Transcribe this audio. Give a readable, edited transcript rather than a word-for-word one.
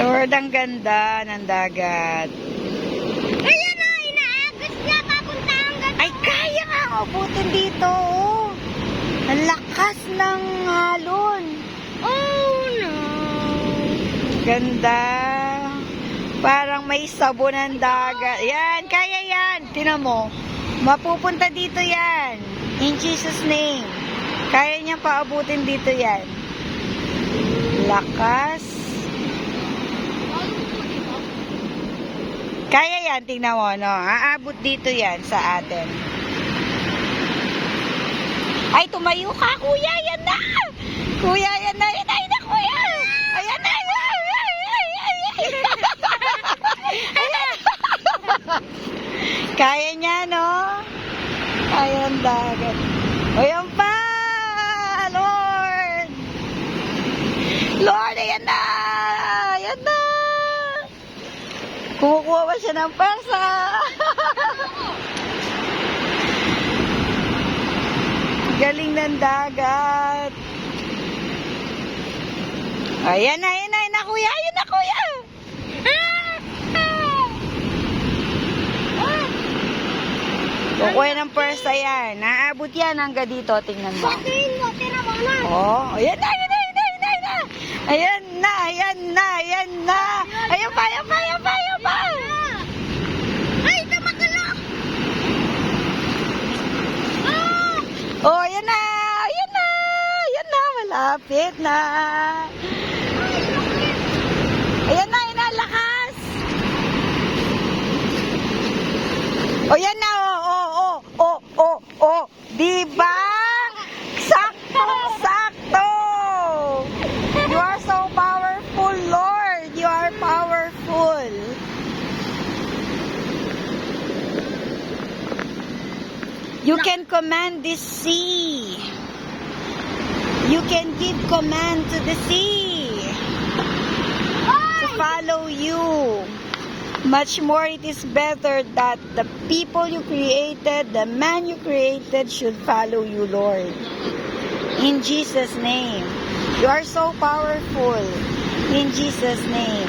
Lord, ang ganda ng dagat. Ayan na, inaagos niya papunta hanggang... Ay, kaya nga abutin dito. Oh. Ang lakas ng halon. Oh no. Ganda. Parang may sabon ng dagat. Yan, kaya yan. Tinan mo. Mapupunta dito yan. In Jesus' name. Kaya niya paabutin dito yan. Lakas. Kaya yan, tingnan mo, no? Aabot dito yan sa atin. Ay, tumayo ka, kuya. Yan na. Kuya, yan na. Yan na, yan na, kuya. Ayan na. Kaya niya, no? Ayan, dagat. O, yan pa! Lord! Lord, ayan na! Ayan na! Kumukuha ba siya ng persa? Galing ng dagat. Ayan na, ayan na, ayan na, kuya! Ayan na, kuya! Kukuha ng persa yan. Naabot yan hanggang dito. Tingnan mo. Patiin mo, tira mo na. Oh, ayan na, ayan na, ayan na, ayan na. Ayan na, ayan na, ayan na. Ayan pa, ayan pa, ayan pa, ayan pa. Ay, tumakalok. Oh, ayan na, ayan na, ayan na. Malapit na. Ayan na, lakas. O, yan na, diba? Sakto! You are so powerful, Lord. You are powerful. You can command this sea. You can give command to the sea to follow you. Much more it is better that the people you created, the man you created should follow you, Lord. In Jesus' name. You are so powerful. In Jesus' name.